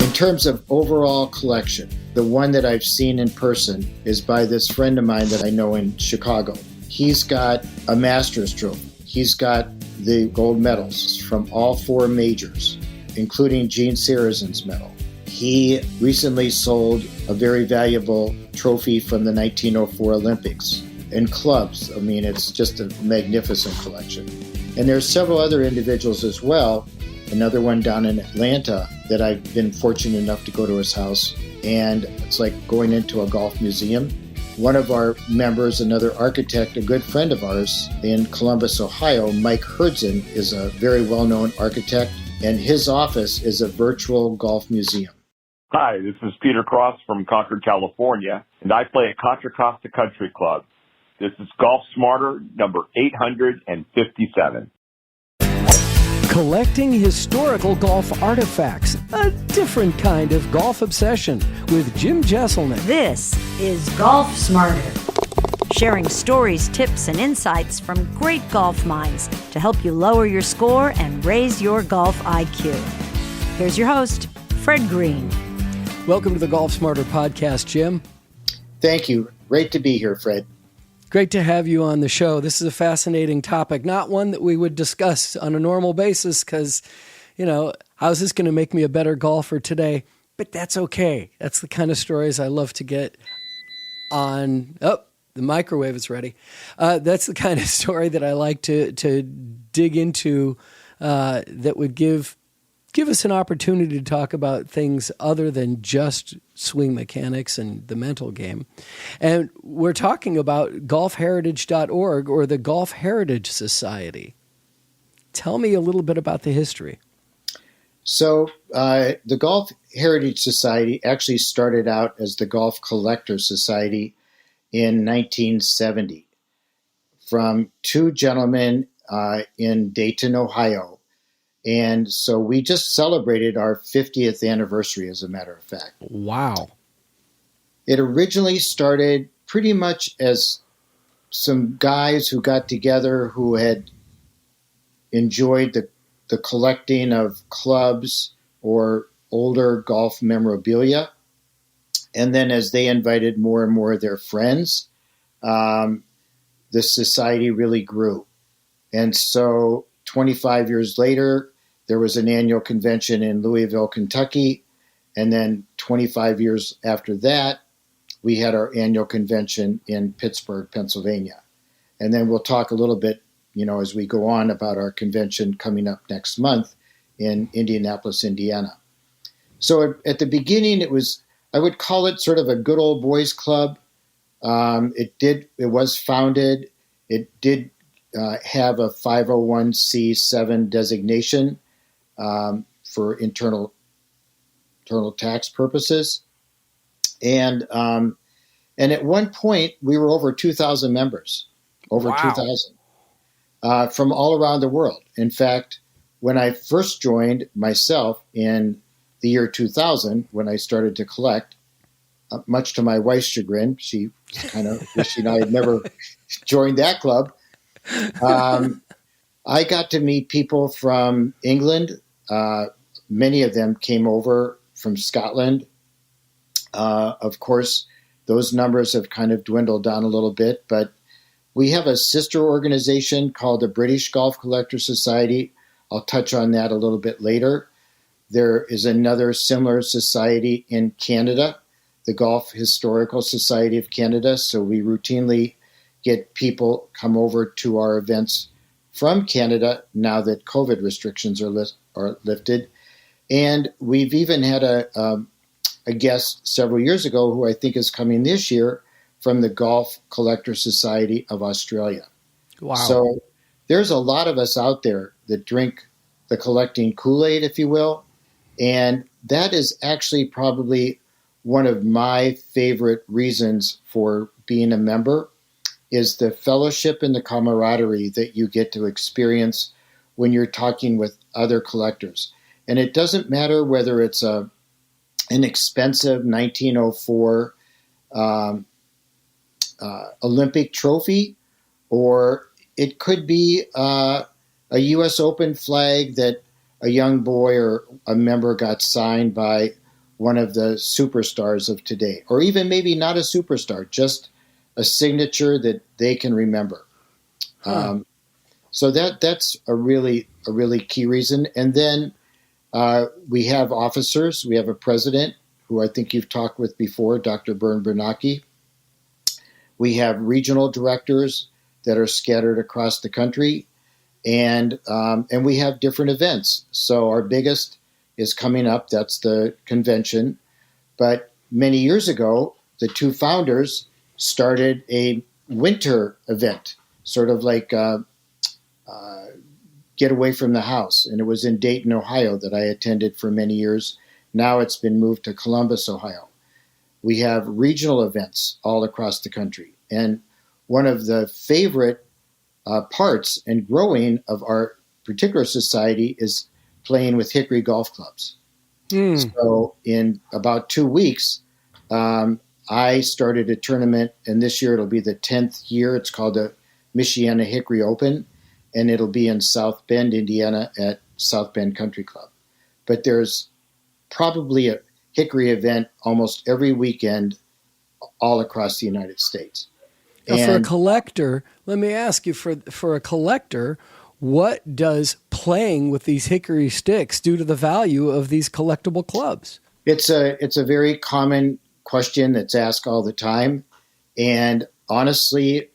In terms of overall collection, the one that I've seen in person is by this friend of mine that I know in Chicago. He's got a Masters trophy. He's got the gold medals from all four majors, including Gene Sarazen's medal. He recently sold a very valuable trophy from the 1904 Olympics and clubs. I mean, it's just a magnificent collection. And there's several other individuals as well. Another one down in Atlanta that I've been fortunate enough to go to his house. And it's like going into a golf museum. One of our members, another architect, a good friend of ours in Columbus, Ohio, Mike Herdzin, is a very well-known architect. And his office is a virtual golf museum. Hi, this is Peter Cross from Concord, California, and I play at Contra Costa Country Club. This is Golf Smarter number 857. Collecting historical golf artifacts, a different kind of golf obsession with Jim Jesselnick. This is Golf Smarter, sharing stories, tips, and insights from great golf minds to help you lower your score and raise your golf IQ. Here's your host, Fred Green. Welcome to the Golf Smarter Podcast, Jim. Thank you. Great to be here, Fred. Great to have you on the show. This is a fascinating topic, not one that we would discuss on a normal basis because, how's this going to make me a better golfer today? But that's okay. That's the kind of stories I love to get on. Oh, the microwave is ready. That's the kind of story that I like to dig into that would give us an opportunity to talk about things other than just swing mechanics and the mental game. And we're talking about golfheritage.org or the Golf Heritage Society. Tell me a little bit about the history. So the Golf Heritage Society actually started out as the Golf Collector Society in 1970 from two gentlemen in Dayton, Ohio. And so we just celebrated our 50th anniversary, as a matter of fact. Wow. It originally started pretty much as some guys who got together who had enjoyed the collecting of clubs or older golf memorabilia. And then as they invited more and more of their friends, the society really grew. And so 25 years later, there was an annual convention in Louisville, Kentucky. And then 25 years after that, we had our annual convention in Pittsburgh, Pennsylvania. And then we'll talk a little bit, as we go on about our convention coming up next month in Indianapolis, Indiana. So at the beginning, I would call it sort of a good old boys club. It was founded. It did have a 501c7 designation for internal tax purposes. And at one point, we were over 2,000 members, over Wow. 2,000 from all around the world. In fact, when I first joined myself in the year 2000, when I started to collect, much to my wife's chagrin, she kind of wishing I had never joined that club. I got to meet people from England. Many of them came over from Scotland. Of course, those numbers have kind of dwindled down a little bit, but we have a sister organization called the British Golf Collector Society. I'll touch on that a little bit later. There is another similar society in Canada, the Golf Historical Society of Canada. So we routinely get people come over to our events from Canada now that COVID restrictions are lifted. And we've even had a guest several years ago who I think is coming this year from the Golf Collector Society of Australia. Wow. So there's a lot of us out there that drink the collecting Kool-Aid, if you will. And that is actually probably one of my favorite reasons for being a member is the fellowship and the camaraderie that you get to experience when you're talking with other collectors. And it doesn't matter whether it's an expensive 1904 Olympic trophy, or it could be a U.S. Open flag that a young boy or a member got signed by one of the superstars of today, or even maybe not a superstar, just a signature that they can remember. So that's a really key reason. And then we have officers. We have a president who I think you've talked with before, Dr. Bern Bernanke. We have regional directors that are scattered across the country, and we have different events. So our biggest is coming up. That's the convention. But many years ago, the two founders started a winter event, sort of like Get Away from the House. And it was in Dayton, Ohio that I attended for many years. Now it's been moved to Columbus, Ohio. We have regional events all across the country. And one of the favorite parts and growing of our particular society is playing with hickory golf clubs. So in about 2 weeks, I started a tournament, and this year it'll be the 10th year. It's called the Michiana Hickory Open, and it'll be in South Bend, Indiana at South Bend Country Club. But there's probably a hickory event almost every weekend all across the United States. Now, for a collector, let me ask you, for a collector, what does playing with these hickory sticks do to the value of these collectible clubs? It's a very common question that's asked all the time. And honestly,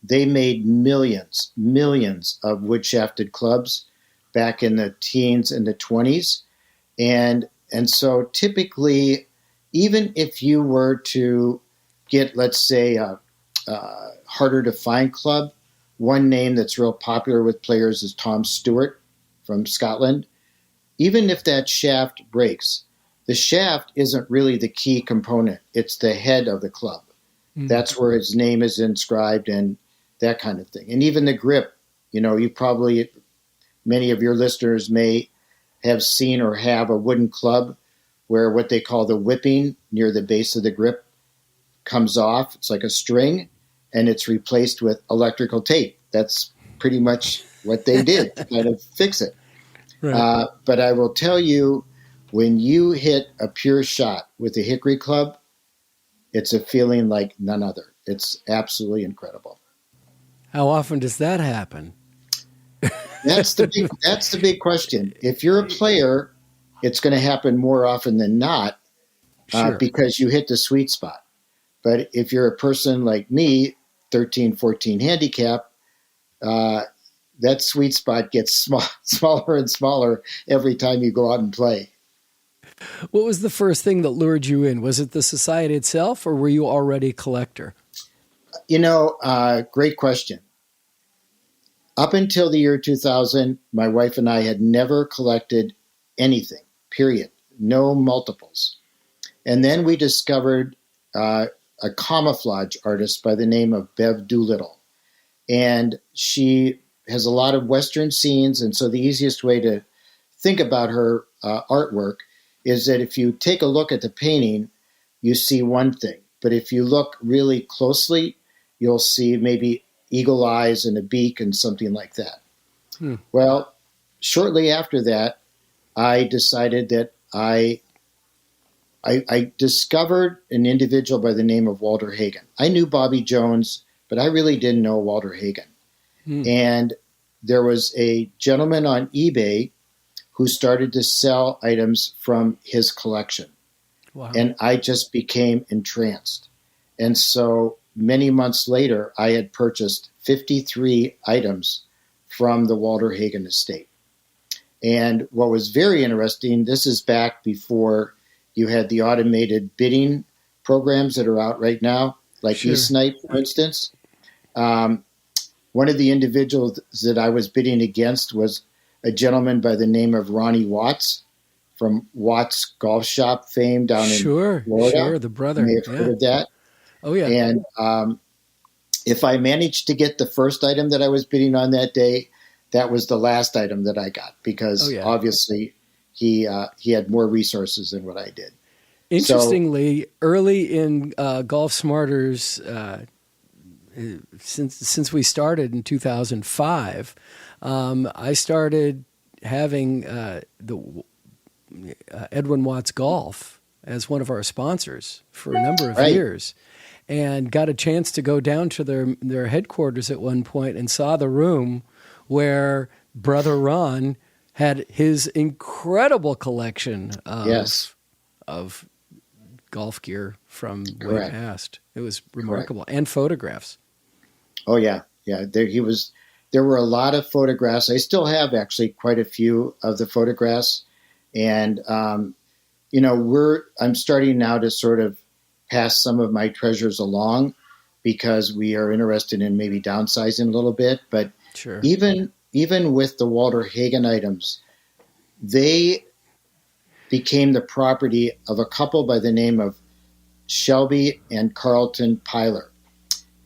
they made millions of wood-shafted clubs back in the teens and the 20s. And so typically, even if you were to get, let's say, a harder to find club, one name that's real popular with players is Tom Stewart from Scotland. Even if that shaft breaks, the shaft isn't really the key component. It's the head of the club. That's where his name is inscribed and that kind of thing. And even the grip, you probably, many of your listeners may have seen or have a wooden club where what they call the whipping near the base of the grip comes off. It's like a string, and it's replaced with electrical tape. That's pretty much what they did to kind of fix it. Right. But I will tell you, when you hit a pure shot with a hickory club, it's a feeling like none other. It's absolutely incredible. How often does that happen? That's the big question. If you're a player, it's going to happen more often than not because you hit the sweet spot. But if you're a person like me, 13, 14 handicap, that sweet spot gets smaller and smaller every time you go out and play. What was the first thing that lured you in? Was it the society itself, or were you already a collector? Great question. Up until the year 2000, my wife and I had never collected anything, period. No multiples. And then we discovered a camouflage artist by the name of Bev Doolittle. And she has a lot of Western scenes, and so the easiest way to think about her artwork is that if you take a look at the painting, you see one thing. But if you look really closely, you'll see maybe eagle eyes and a beak and something like that. Well, shortly after that, I decided that I discovered an individual by the name of Walter Hagen. I knew Bobby Jones, but I really didn't know Walter Hagen. And there was a gentleman on eBay who started to sell items from his collection. Wow. And I just became entranced. And so many months later, I had purchased 53 items from the Walter Hagen estate. And what was very interesting, this is back before you had the automated bidding programs that are out right now, like eSnipe, for instance. One of the individuals that I was bidding against was a gentleman by the name of Ronnie Watts from Watts Golf Shop fame down in Florida. Sure, the brother. You may have heard of that. Oh, yeah. And if I managed to get the first item that I was bidding on that day, that was the last item that I got because obviously he had more resources than what I did. Interestingly, early in Golf Smarter's, since we started in 2005, I started having the Edwin Watts Golf as one of our sponsors for a number of years, and got a chance to go down to their headquarters at one point and saw the room where Brother Ron had his incredible collection of golf gear from way past. It was remarkable. And photographs. Oh, yeah. Yeah. There were a lot of photographs. I still have actually quite a few of the photographs. And, I'm starting now to sort of pass some of my treasures along because we are interested in maybe downsizing a little bit. But sure. Even with the Walter Hagen items, they became the property of a couple by the name of Shelby and Carlton Pyler.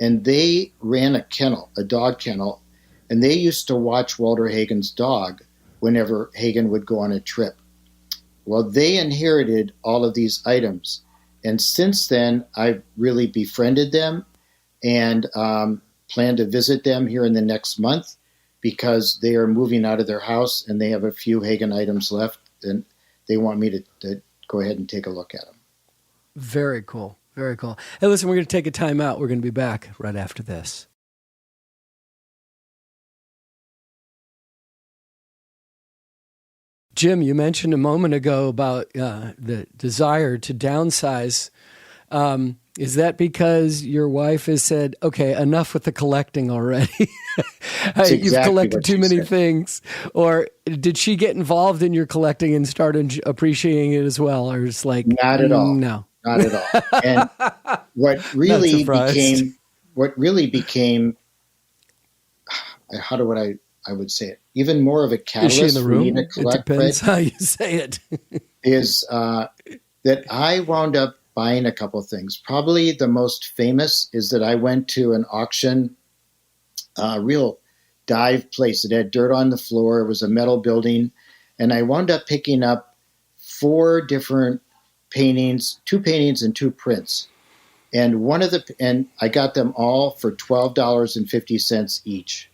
And they ran a dog kennel, and they used to watch Walter Hagen's dog whenever Hagen would go on a trip. Well, they inherited all of these items. And since then, I've really befriended them and plan to visit them here in the next month because they are moving out of their house and they have a few Hagen items left, and they want me to go ahead and take a look at them. Very cool. Very cool. Hey, listen, we're going to take a time out. We're going to be back right after this. Jim, you mentioned a moment ago about the desire to downsize. Is that because your wife has said, okay, enough with the collecting already? You've collected too many things. Or did she get involved in your collecting and start appreciating it as well? Or it's like, not at all. No, not at all. And what really became, I would say it, even more of a catalyst for me to collect. It depends how you say it. is that I wound up buying a couple things. Probably the most famous is that I went to an auction, a real dive place that had dirt on the floor. It was a metal building. And I wound up picking up 4 different paintings, 2 paintings and 2 prints. And I got them all for $12.50 each.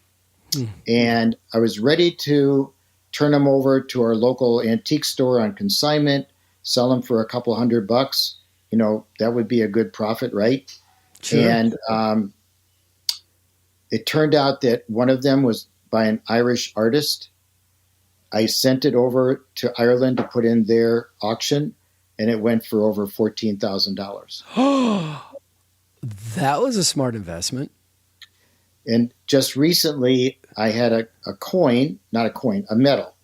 And I was ready to turn them over to our local antique store on consignment, sell them for a couple $100. That would be a good profit, right? Sure. And it turned out that one of them was by an Irish artist. I sent it over to Ireland to put in their auction, and it went for over $14,000. That was a smart investment. And just recently, I had a medal.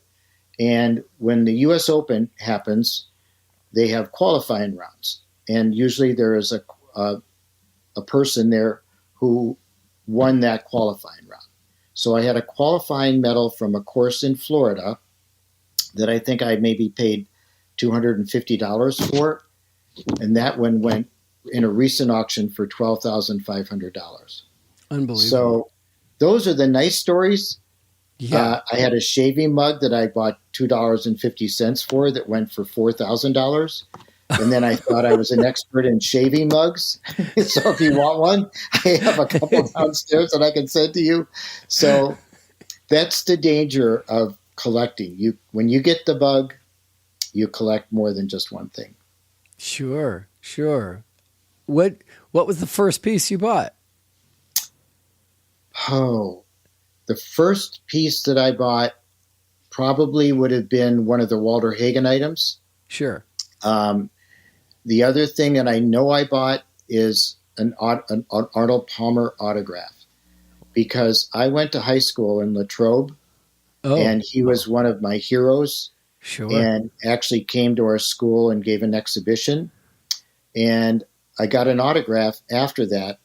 And when the U.S. Open happens, they have qualifying rounds. And usually there is a person there who won that qualifying round. So I had a qualifying medal from a course in Florida that I think I maybe paid $250 for. And that one went in a recent auction for $12,500. Unbelievable. So those are the nice stories. Yeah. I had a shaving mug that I bought $2.50 for that went for $4,000. And then I thought I was an expert in shaving mugs. So if you want one, I have a couple downstairs that I can send to you. So that's the danger of collecting. When you get the bug, you collect more than just one thing. Sure. What was the first piece you bought? Oh, the first piece that I bought probably would have been one of the Walter Hagen items. Sure. The other thing that I know I bought is an Arnold Palmer autograph, because I went to high school in Latrobe, and he was one of my heroes. Sure. And actually came to our school and gave an exhibition. And I got an autograph after that,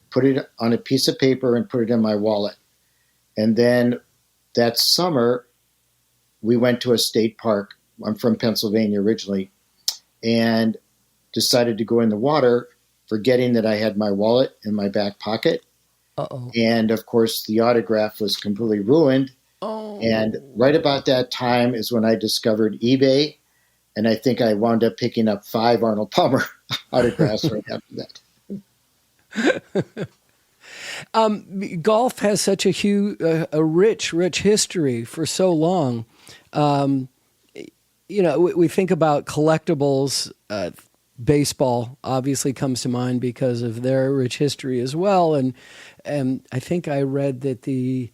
put it on a piece of paper and put it in my wallet. And then that summer, we went to a state park. I'm from Pennsylvania originally, and decided to go in the water, forgetting that I had my wallet in my back pocket. Uh-oh. And of course, the autograph was completely ruined. Oh. And right about that time is when I discovered eBay. And I think I wound up picking up 5 Arnold Palmer autographs right after that. Golf has such a rich history for so long. We think about collectibles, baseball obviously comes to mind because of their rich history as well. And I think I read that the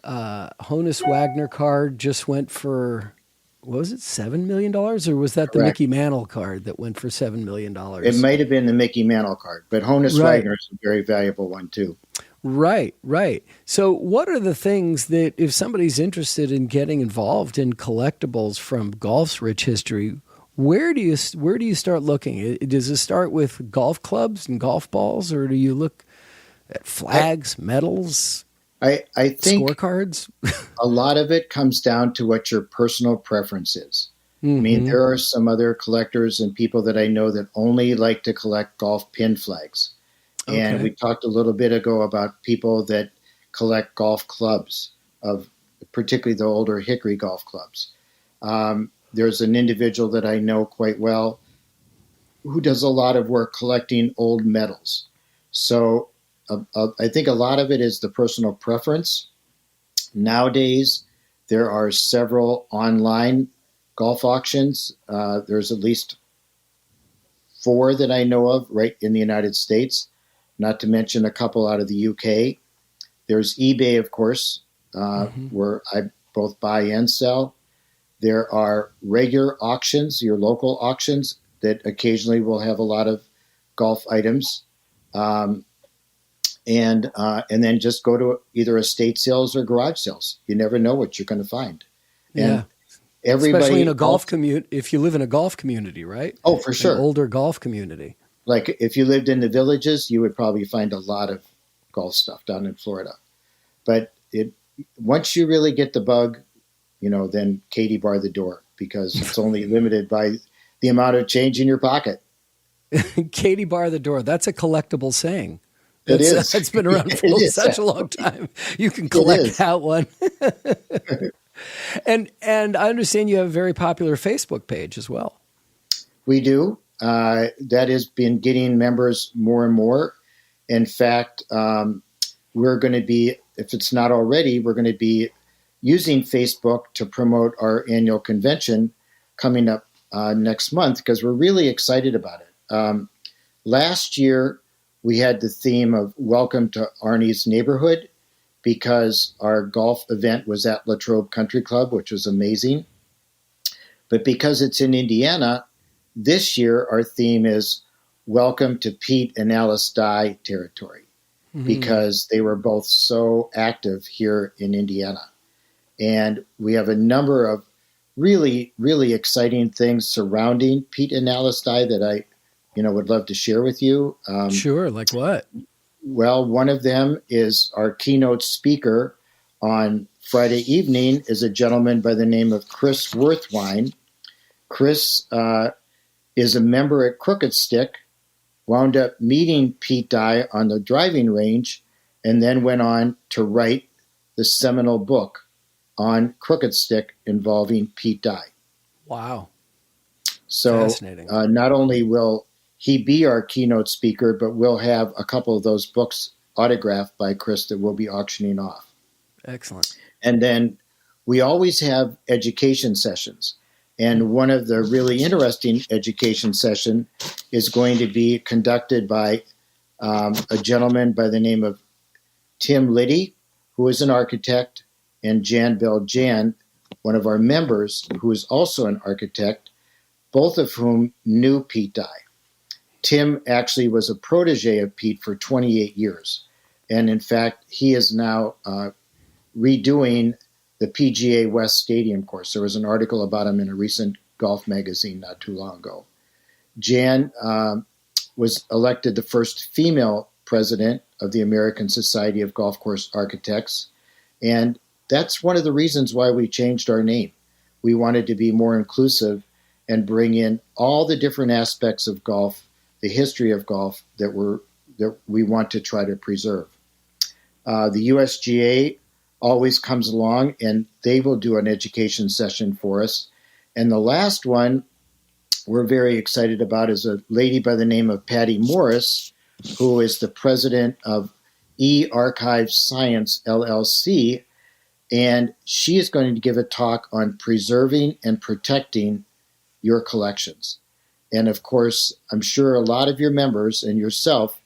Honus Wagner card just went for, what was it, $7 million? Or was that the Correct. Mickey Mantle card that went for $7 million? It might have been the Mickey Mantle card, but Honus Right. Wagner is a very valuable one too. Right. So what are the things that, if somebody's interested in getting involved in collectibles from golf's rich history, where do you start looking? Does it start with golf clubs and golf balls, or do you look at flags, medals, I think scorecards? a lot of it comes down to what your personal preference is. I mean, there are some other collectors and people that I know that only like to collect golf pin flags. And Okay. we talked a little bit ago about people that collect golf clubs, of particularly the older hickory golf clubs. There's an individual that I know quite well who does a lot of work collecting old medals. So I think a lot of it is the personal preference. Nowadays, there are several online golf auctions. There's at least 4 that I know of right in the United States, not to mention a couple out of the UK. There's eBay, of course, where I both buy and sell. There are regular auctions, your local auctions, that occasionally will have a lot of golf items. And then just go to either estate sales or garage sales. You never know what you're going to find. And everybody, especially in a golf community, if you live in a golf community, right? Oh, for sure. An older golf community. Like if you lived in the Villages, you would probably find a lot of golf stuff down in Florida. But once you really get the bug, then Katie bar the door, because it's only limited by the amount of change in your pocket. Katie bar the door. That's a collectible saying. It is. It's been around for such a long time. You can collect that one. And I understand you have a very popular Facebook page as well. We do. That has been getting members more and more. In fact, we're going to be, if it's not already, we're going to be using Facebook to promote our annual convention coming up next month, because we're really excited about it. Last year, we had the theme of Welcome to Arnie's Neighborhood, because our golf event was at Latrobe Country Club, which was amazing. But because it's in Indiana, this year our theme is Welcome to Pete and Alice Dye territory, because they were both so active here in Indiana. And we have a number of really, really exciting things surrounding Pete and Alice Dye that I would love to share with you. Sure, like what? Well, one of them is our keynote speaker on Friday evening is a gentleman by the name of Chris Worthwine. Chris is a member at Crooked Stick, wound up meeting Pete Dye on the driving range, and then went on to write the seminal book on Crooked Stick involving Pete Dye. Wow. So fascinating. Not only will he be our keynote speaker, but we'll have a couple of those books autographed by Chris that we'll be auctioning off. Excellent. And then we always have education sessions. And one of the really interesting education session is going to be conducted by a gentleman by the name of Tim Liddy, who is an architect, and Jan Beljan, one of our members, who is also an architect, both of whom knew Pete Dye. Tim actually was a protege of Pete for 28 years. And in fact, he is now redoing the PGA West Stadium course. There was an article about him in a recent golf magazine not too long ago. Jan was elected the first female president of the American Society of Golf Course Architects. And that's one of the reasons why we changed our name. We wanted to be more inclusive and bring in all the different aspects of golf, the history of golf that we want to try to preserve. The USGA always comes along, and they will do an education session for us. And the last one we're very excited about is a lady by the name of Patty Morris, who is the president of eArchive Science, LLC, and she is going to give a talk on preserving and protecting your collections. And of course, I'm sure a lot of your members and yourself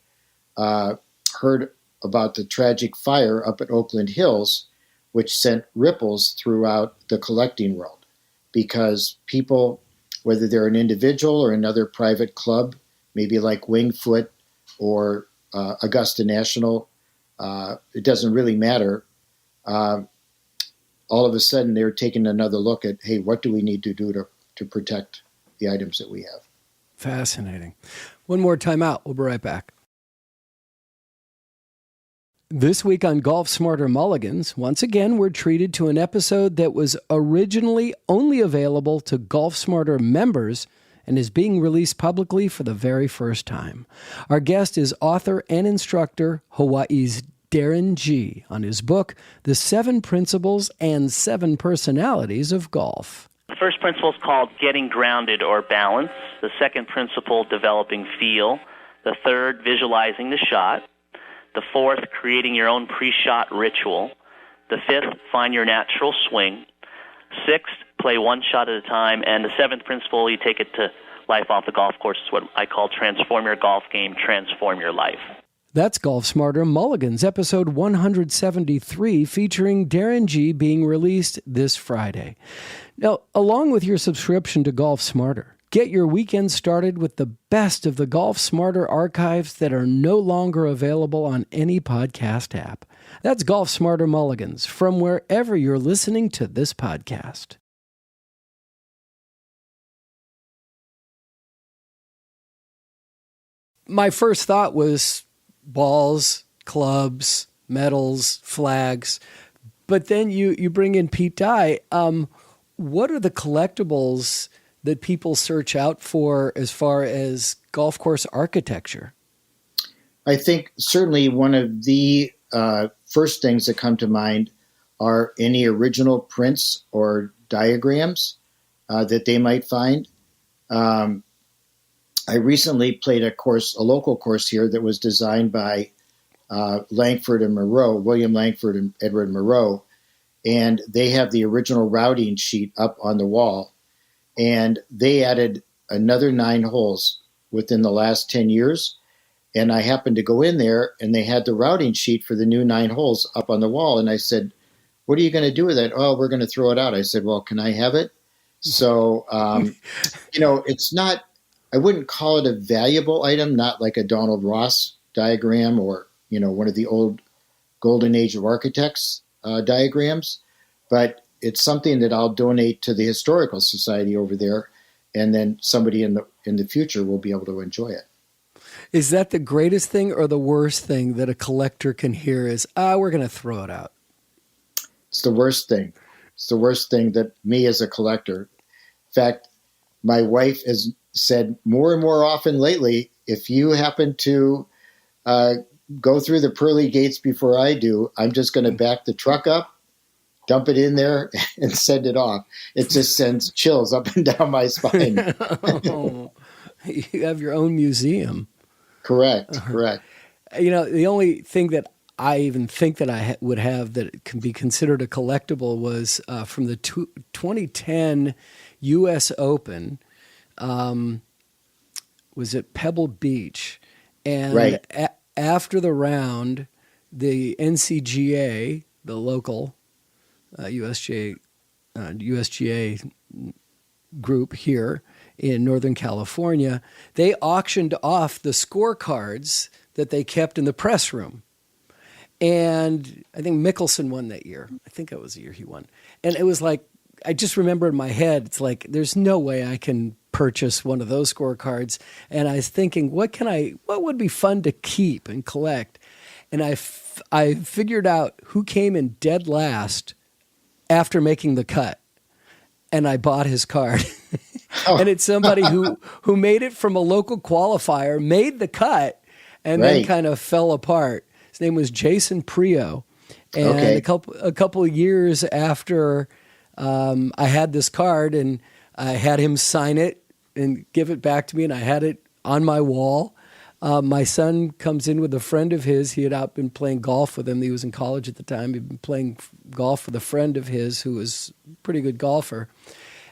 heard about the tragic fire up at Oakland Hills, which sent ripples throughout the collecting world, because people, whether they're an individual or another private club, maybe like Wingfoot or Augusta National, it doesn't really matter. All of a sudden, they're taking another look at, hey, what do we need to do to protect the items that we have? Fascinating. One more time out. We'll be right back. This week on Golf Smarter Mulligans, once again, we're treated to an episode that was originally only available to Golf Smarter members and is being released publicly for the very first time. Our guest is author and instructor Hawaii's Darrin G. on his book, The 7 Principles and 7 Personalities of Golf. The first principle is called getting grounded or balance. The second principle, developing feel. The third, visualizing the shot. The fourth, creating your own pre-shot ritual. The fifth, find your natural swing. Sixth, play one shot at a time. And the seventh principle, you take it to life off the golf course, is what I call transform your golf game, transform your life. That's Golf Smarter Mulligans, episode 173, featuring Darrin G. being released this Friday. Now, along with your subscription to Golf Smarter, get your weekend started with the best of the Golf Smarter archives that are no longer available on any podcast app. That's Golf Smarter Mulligans from wherever you're listening to this podcast. My first thought was balls, clubs, medals, flags, but then you bring in Pete Dye. What are the collectibles that people search out for as far as golf course architecture? I think certainly one of the first things that come to mind are any original prints or diagrams that they might find. I recently played a local course here that was designed by Langford and Moreau, William Langford and Edward Moreau, and they have the original routing sheet up on the wall. And they added another 9 holes within the last 10 years. And I happened to go in there, and they had the routing sheet for the new 9 holes up on the wall. And I said, what are you going to do with it? Oh, we're going to throw it out. I said, well, can I have it? So, it's not, I wouldn't call it a valuable item, not like a Donald Ross diagram or, one of the old Golden Age of Architects diagrams. But it's something that I'll donate to the Historical Society over there, and then somebody in the future will be able to enjoy it. Is that the greatest thing or the worst thing that a collector can hear is, we're going to throw it out? It's the worst thing. It's the worst thing that me as a collector. In fact, my wife has said more and more often lately, if you happen to go through the pearly gates before I do, I'm just going to back the truck up, dump it in there, and send it off. It just sends chills up and down my spine. Oh, you have your own museum. Correct. The only thing that I even think that I would have that can be considered a collectible was from the 2010 U.S. Open, was at Pebble Beach. And right. After the round, the NCGA, the local USGA group here in Northern California, they auctioned off the scorecards that they kept in the press room. And I think Mickelson won that year. I think that was the year he won. And it was like, I just remember in my head, it's like, there's no way I can purchase one of those scorecards. And I was thinking, what would be fun to keep and collect? And I figured out who came in dead last after making the cut. And I bought his card. And it's somebody who made it from a local qualifier, made the cut, and then kind of fell apart. His name was Jason Prio. And a couple of years after I had this card, and I had him sign it and give it back to me, and I had it on my wall. My son comes in with a friend of his. He had been playing golf with him. He was in college at the time. He'd been playing golf with a friend of his who was a pretty good golfer.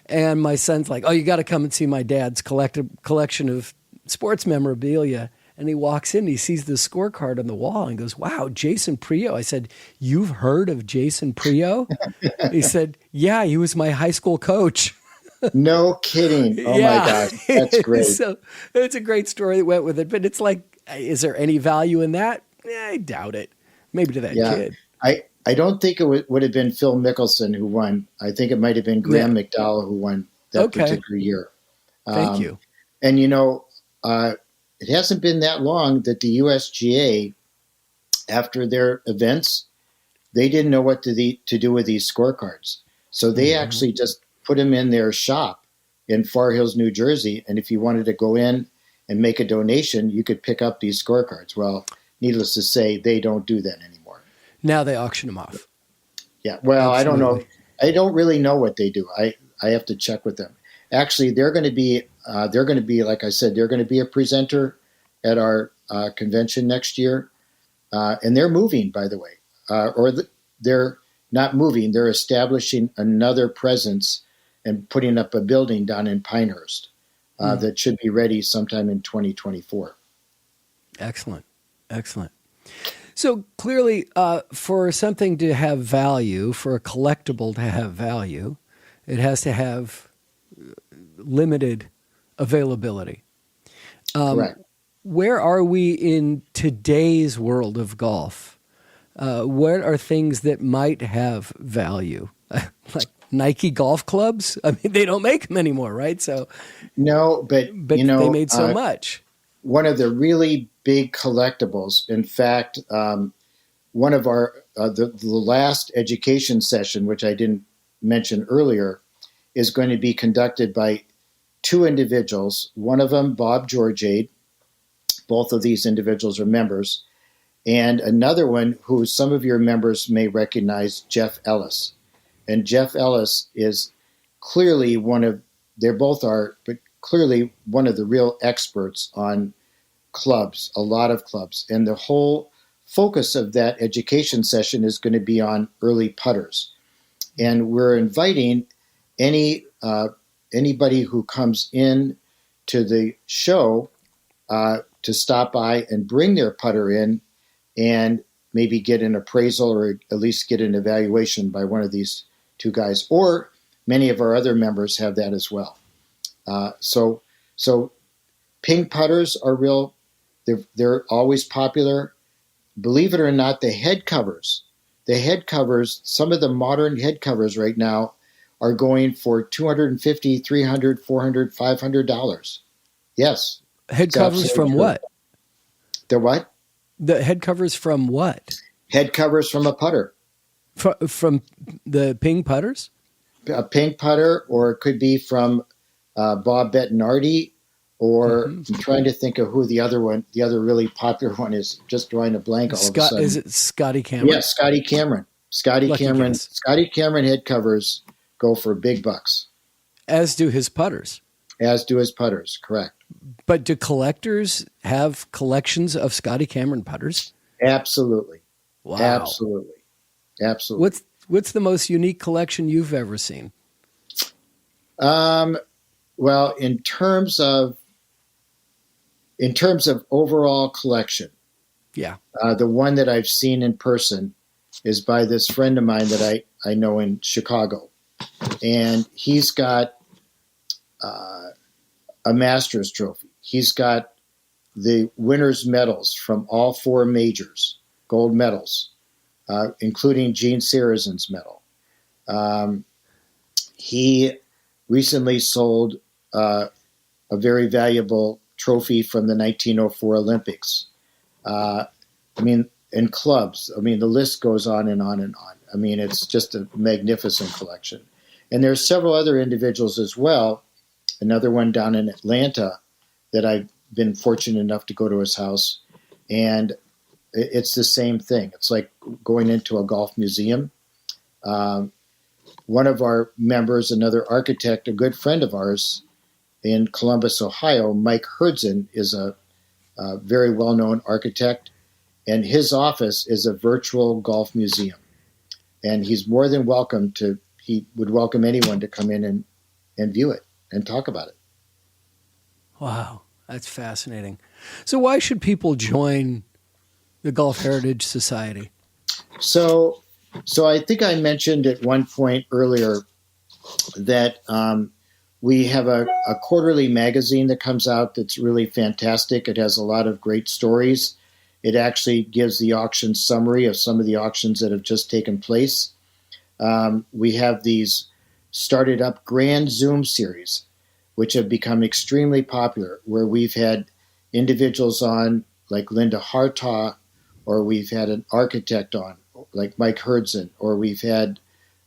And my son's like, oh, you got to come and see my dad's collection of sports memorabilia. And he walks in, he sees the scorecard on the wall and goes, wow, Jason Prio. I said, you've heard of Jason Prio? He said, yeah, he was my high school coach. No kidding. Oh my gosh. That's great. So it's a great story that went with it. But it's like, is there any value in that? I doubt it. Maybe to that kid. I don't think it would have been Phil Mickelson who won. I think it might have been Graham McDowell who won that particular year. Thank you. And, it hasn't been that long that the USGA, after their events, they didn't know what to do with these scorecards. So they actually just put them in their shop in Far Hills, New Jersey. And if you wanted to go in and make a donation, you could pick up these scorecards. Well, needless to say, they don't do that anymore. Now they auction them off. Yeah. Well, Absolutely. I don't know. I don't really know what they do. I have to check with them. Actually, they're going to be, like I said, they're going to be a presenter at our convention next year. And they're moving, by the way. They're not moving. They're establishing another presence and putting up a building down in Pinehurst that should be ready sometime in 2024. Excellent. So clearly, for something to have value, for a collectible to have value, it has to have limited availability. Correct. Where are we in today's world of golf? What are things that might have value? Like Nike golf clubs? I mean, they don't make them anymore, right? So no, but they made so much. One of the really big collectibles, in fact, one of our the last education session, which I didn't mention earlier, is going to be conducted by two individuals. One of them, Bob Georgiade. Both of these individuals are members. And another one who some of your members may recognize, Jeff Ellis. And Jeff Ellis is clearly clearly one of the real experts on clubs, a lot of clubs. And the whole focus of that education session is going to be on early putters. And we're inviting anybody who comes in to the show to stop by and bring their putter in and maybe get an appraisal or at least get an evaluation by one of these two guys. Or many of our other members have that as well. So ping putters are real. They're always popular. Believe it or not, the head covers, some of the modern head covers right now are going for $250, $300, $400, $500. Yes. Head covers from what? The what? The head covers from what? Head covers from a putter. From the ping putters? A ping putter, or it could be from Bob Bettinardi, or I'm trying to think of who the other really popular one is. Just drawing a blank all of a sudden. Is it Scotty Cameron? Yes, Scotty Cameron. Scotty Cameron head covers go for big bucks. As do his putters. As do his putters, correct. But do collectors have collections of Scotty Cameron putters? Absolutely. Wow. Absolutely. What's the most unique collection you've ever seen? Well, in terms of overall collection, yeah, the one that I've seen in person is by this friend of mine that I know in Chicago, and he's got a Masters trophy. He's got the winners' medals from all four majors, gold medals, including Gene Sarazen's medal. He recently sold a very valuable trophy from the 1904 Olympics. And clubs. The list goes on and on and on. It's just a magnificent collection. And there's several other individuals as well. Another one down in Atlanta that I've been fortunate enough to go to his house. And it's the same thing. It's like going into a golf museum. One of our members, another architect, a good friend of ours in Columbus, Ohio, Mike Herdzin, is a very well-known architect. And his office is a virtual golf museum. And he's more than welcome he would welcome anyone to come in and view it and talk about it. Wow, that's fascinating. So why should people join the Golf Heritage Society? So I think I mentioned at one point earlier that we have a quarterly magazine that comes out that's really fantastic. It has a lot of great stories. It actually gives the auction summary of some of the auctions that have just taken place. We have these started up Grand Zoom series, which have become extremely popular, where we've had individuals on like Linda Hartaw, or we've had an architect on like Mike Herdson, or we've had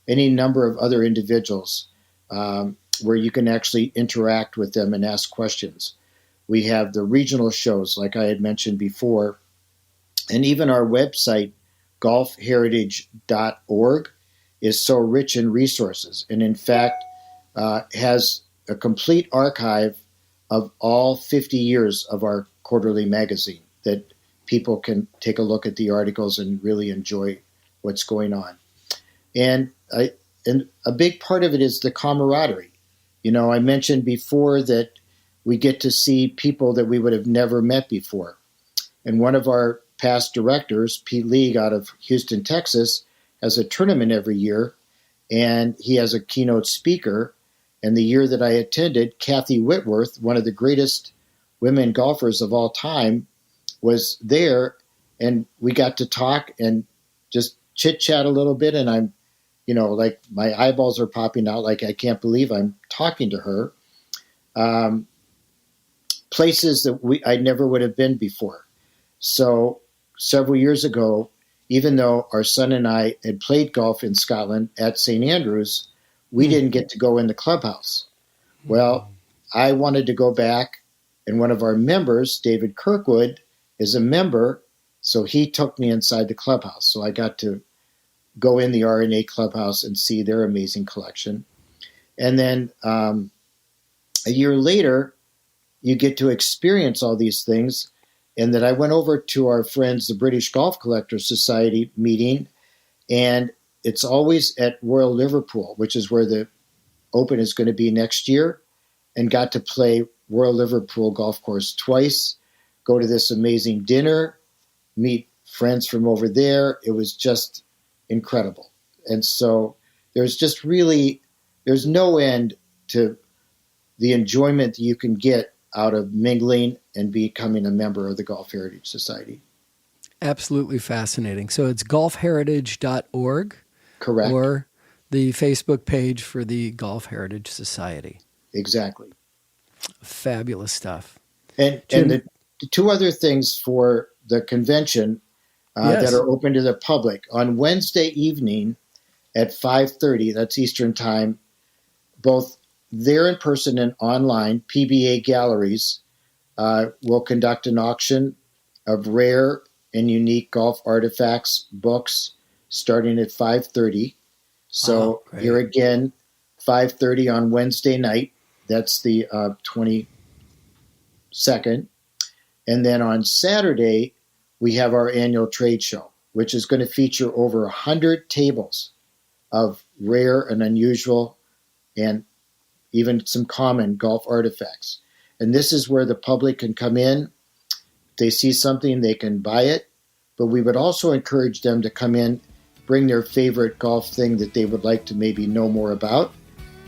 any number of other individuals where you can actually interact with them and ask questions. We have the regional shows, like I had mentioned before, and even our website, golfheritage.org, is so rich in resources, and in fact has a complete archive of all 50 years of our quarterly magazine that people can take a look at the articles and really enjoy what's going on. And a big part of it is the camaraderie. I mentioned before that we get to see people that we would have never met before. And one of our past directors, Pete League out of Houston, Texas, has a tournament every year, and he has a keynote speaker. And the year that I attended, Kathy Whitworth, one of the greatest women golfers of all time, was there, and we got to talk and just chit-chat a little bit, and I'm, like my eyeballs are popping out, like I can't believe I'm talking to her. Places that I never would have been before. So several years ago, even though our son and I had played golf in Scotland at St. Andrews, we didn't get to go in the clubhouse. Well, I wanted to go back, and one of our members, David Kirkwood, is a member, so he took me inside the clubhouse. So I got to go in the RNA clubhouse and see their amazing collection. And then a year later, you get to experience all these things. And then I went over to our friends, the British Golf Collectors Society meeting, and it's always at Royal Liverpool, which is where the Open is going to be next year, and got to play Royal Liverpool Golf Course twice, go to this amazing dinner, meet friends from over there. It was just incredible. And so there's no end to the enjoyment that you can get out of mingling and becoming a member of the Golf Heritage Society. Absolutely fascinating. So it's golfheritage.org. Correct. Or the Facebook page for the Golf Heritage Society. Exactly. Fabulous stuff. And the two other things for the convention that are open to the public. On Wednesday evening at 5:30, that's Eastern Time, both there in person and online, PBA galleries will conduct an auction of rare and unique golf artifacts, books, starting at 5:30. So here again, 5:30 on Wednesday night. That's the 22nd. And then on Saturday, we have our annual trade show, which is going to feature over 100 tables of rare and unusual and even some common golf artifacts. And this is where the public can come in. If they see something, they can buy it. But we would also encourage them to come in, bring their favorite golf thing that they would like to maybe know more about,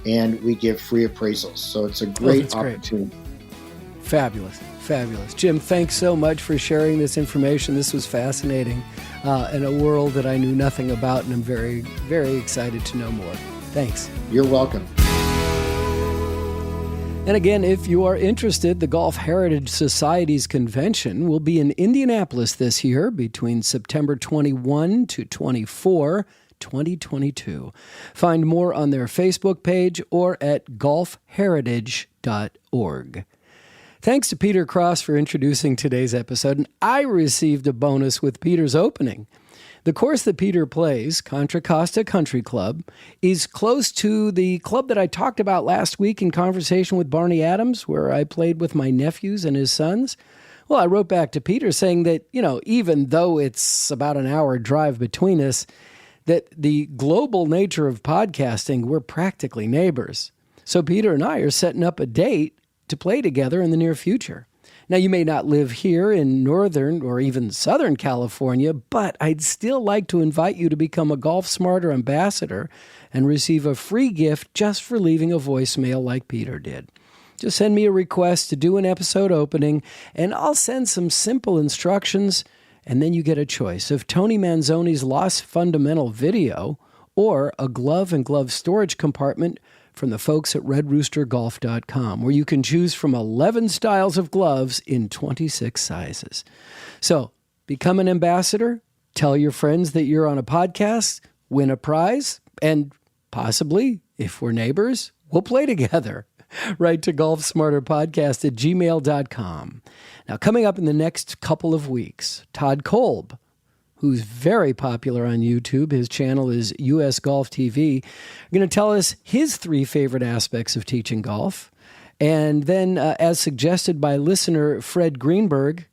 and we give free appraisals. So it's a great opportunity. Fabulous. Jim, thanks so much for sharing this information. This was fascinating in a world that I knew nothing about, and I'm very, very excited to know more. Thanks. You're welcome. And again, if you are interested, the Golf Heritage Society's convention will be in Indianapolis this year between September 21 to 24, 2022. Find more on their Facebook page or at golfheritage.org. Thanks to Peter Cross for introducing today's episode, and I received a bonus with Peter's opening. The course that Peter plays, Contra Costa Country Club, is close to the club that I talked about last week in conversation with Barney Adams, where I played with my nephews and his sons. Well, I wrote back to Peter saying that, even though it's about an hour drive between us, that the global nature of podcasting, we're practically neighbors. So Peter and I are setting up a date to play together in the near future. Now, you may not live here in Northern or even Southern California, but I'd still like to invite you to become a Golf Smarter ambassador and receive a free gift just for leaving a voicemail like Peter did. Just send me a request to do an episode opening, and I'll send some simple instructions, and then you get a choice of Tony Manzoni's Lost Fundamental video or a glove and glove storage compartment from the folks at redroostergolf.com, where you can choose from 11 styles of gloves in 26 sizes. So, become an ambassador, tell your friends that you're on a podcast, win a prize, and possibly, if we're neighbors, we'll play together. Write to GolfSmarterPodcast@gmail.com. Now, coming up in the next couple of weeks, Todd Kolb, who's very popular on YouTube. His channel is US Golf TV. Going to tell us his 3 favorite aspects of teaching golf. And then, as suggested by listener Fred Greenberg,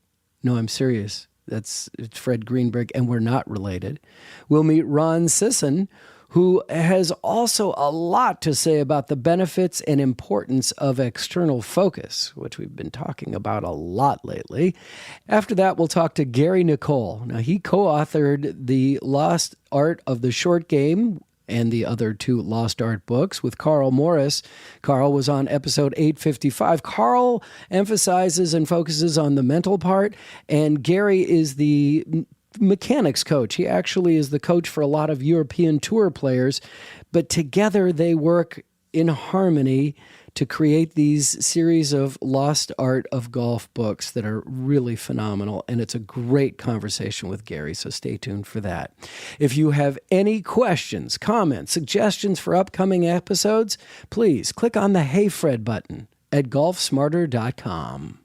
no, I'm serious, it's Fred Greenberg, and we're not related, we'll meet Ron Sisson, who has also a lot to say about the benefits and importance of external focus, which we've been talking about a lot lately. After that, we'll talk to Gary Nicole. Now, he co-authored The Lost Art of the Short Game and the other 2 Lost Art books with Carl Morris. Carl was on episode 855. Carl emphasizes and focuses on the mental part, and Gary is the mechanics coach. He actually is the coach for a lot of European tour players, but together they work in harmony to create these series of Lost Art of Golf books that are really phenomenal, and it's a great conversation with Gary, so stay tuned for that. If you have any questions, comments, suggestions for upcoming episodes, please click on the Hey Fred button at golfsmarter.com.